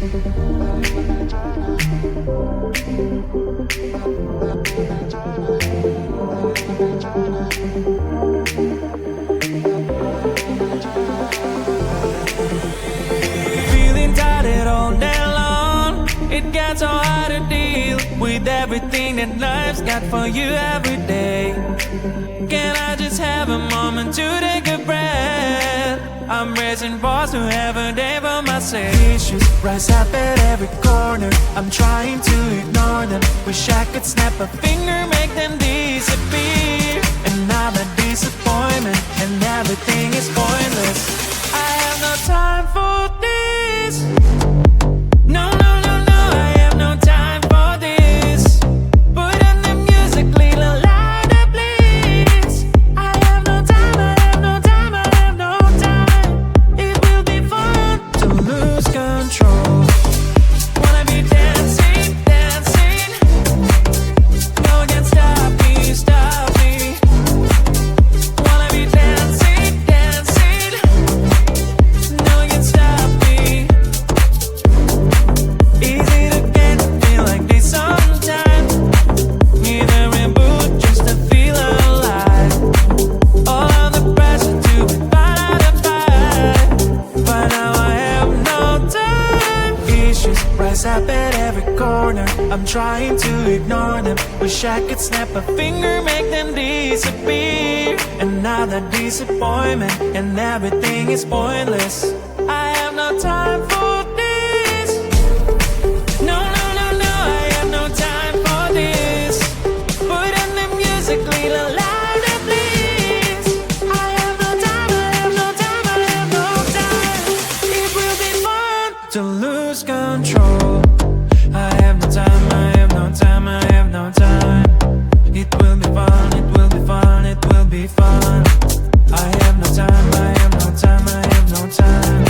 Feeling tired all day long, it gets so hard to deal with everything that life's got for you every day. Can I just have a moment to take a breath? I'm raising balls to have a day for myself. Issues rise up at every corner, I'm trying to ignore them. Wish I could snap a finger, make them disappear. And now the disappointment and everything is pointless. I have no time for this. No, no, no, no, I have no time for this. Put on the music, little louder, please. I have no time, I have no time, I have no time. It will be fun to lose control. Wanna be dancing, dancing. No one can stop me, stop me. Wanna be dancing, dancing. No one can stop me. Easy to get to feel like this sometimes. Need a reboot just to feel alive. All of the pressure to be part of the fight, but now I have no time. Issues rise up at every corner, I'm trying to ignore them. Wish I could snap a finger, make them disappear. And now the disappointment and everything is pointless. I have no time for this. No, no, no, no, I have no time for this. Put on the music, little louder, please. I have no time, I have no time, I have no time. It will be fun to lose control. I have no time, I have no time, I have no time. It will be fun, it will be fun, it will be fun. I have no time, I have no time, I have no time.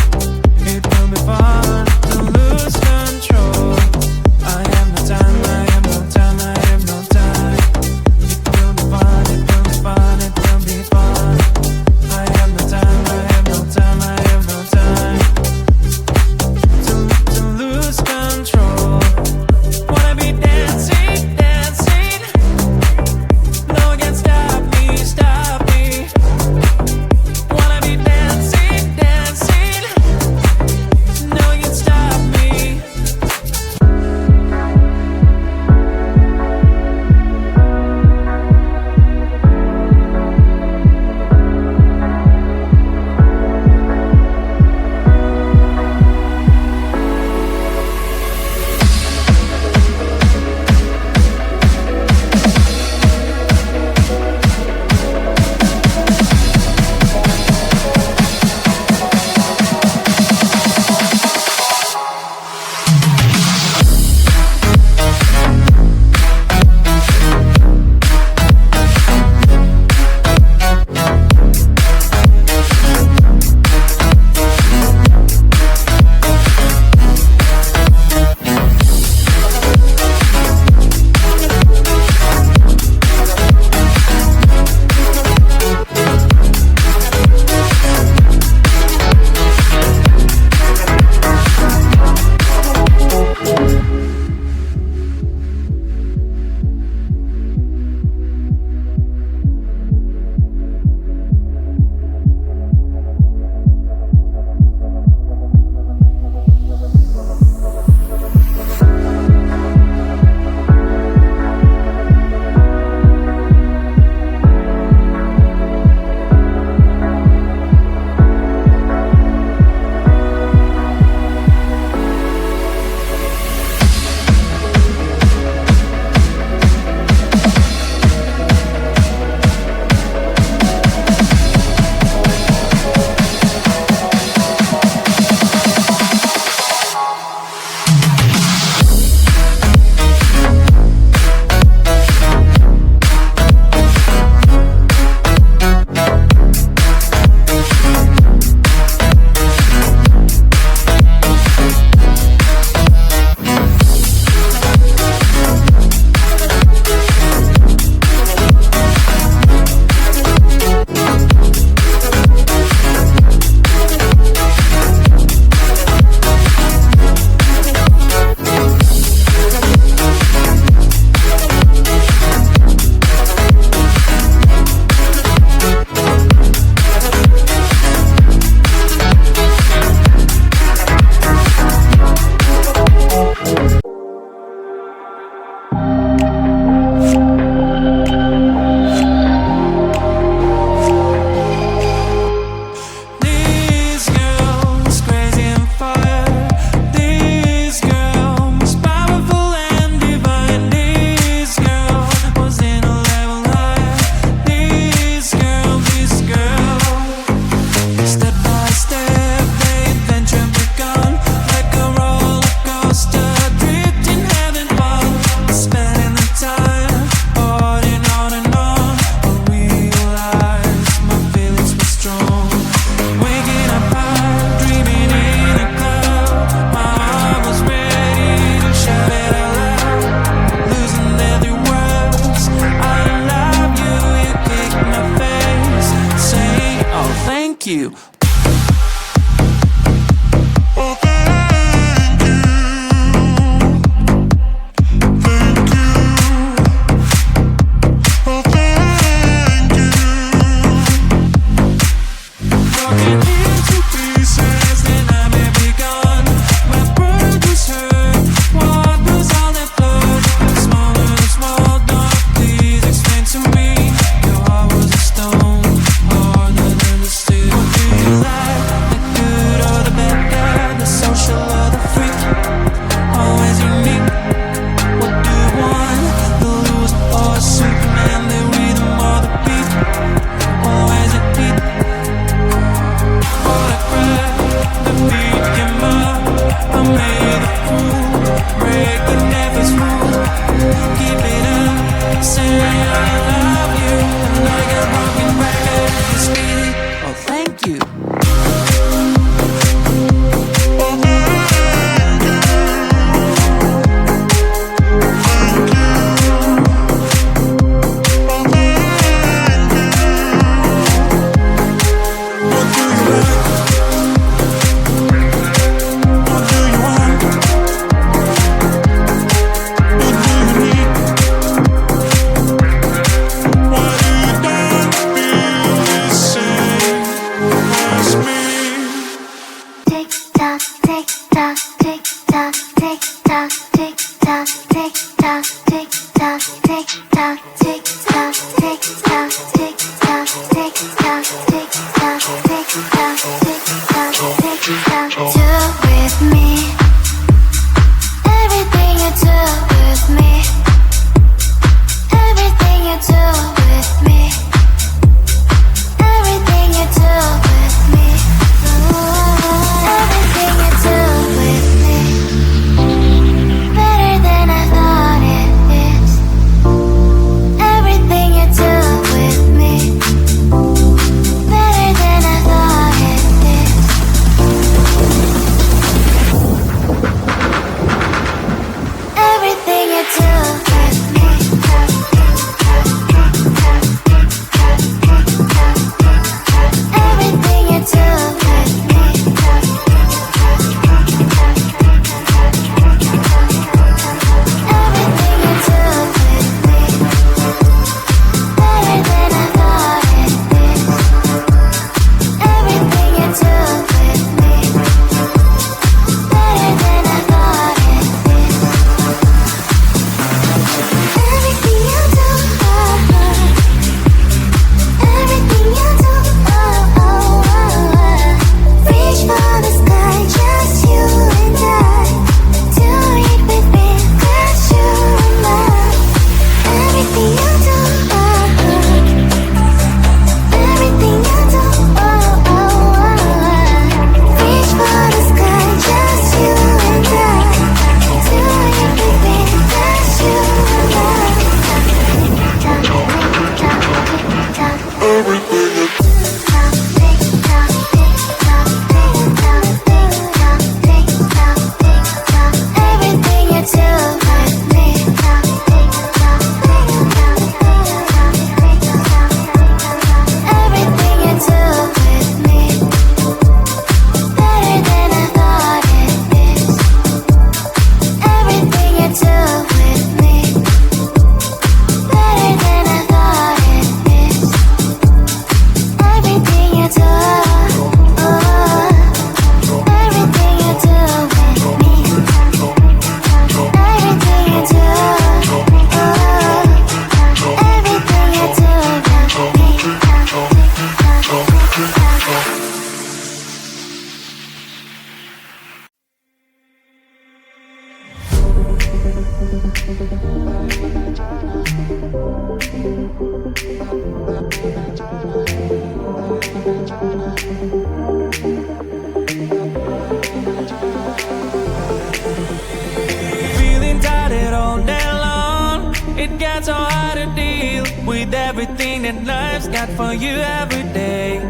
Feeling tired all day long. It gets so hard to deal with everything that life's got for you every day.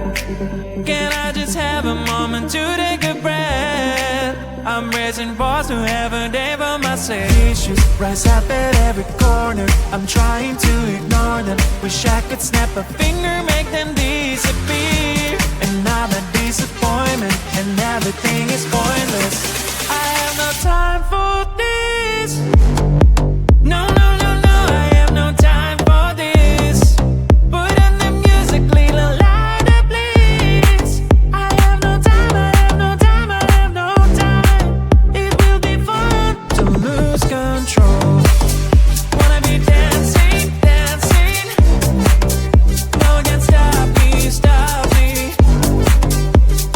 Can I just have a moment to take a breath? I'm raising balls to have a day for myself. Issues rise up at every corner. I'm trying to ignore them. Wish I could snap a finger, make them disappear. And now the disappointment and everything is pointless. I have no time for this. No, no, no, no, I have no time for this. Put on the music, little louder, please. I have no time, I have no time, I have no time. It will be fun to lose control. Wanna be dancing, dancing. No one can stop me, stop me.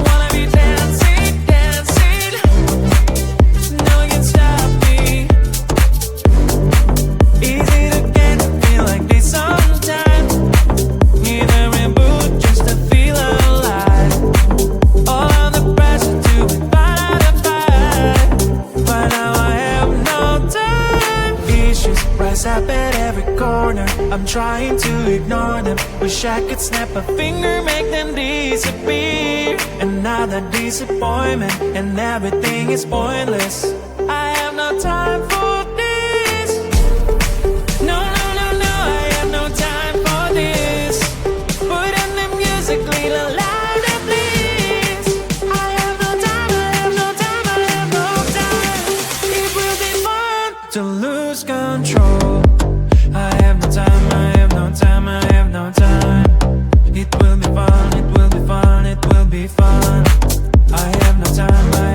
Wanna be dancing, dancing. No one can stop me. Easy to get to feel like this sometimes. Need a reboot just to feel alive. All of the pressure to fight a fight. But now I have no time. Issues rise up at every corner. I'm trying to ignore them. Wish I could snap a finger, make them disappear. And now the disappointment and everything is pointless. I have no time for this. No, no, no, no, I have no time for this. Put on the music, little louder, please. I have no time, I have no time, I have no time. It will be fun to lose control. I have no time, I have no time, I have no time. It will be fun, it will be fun, it will be fun. I have no time, I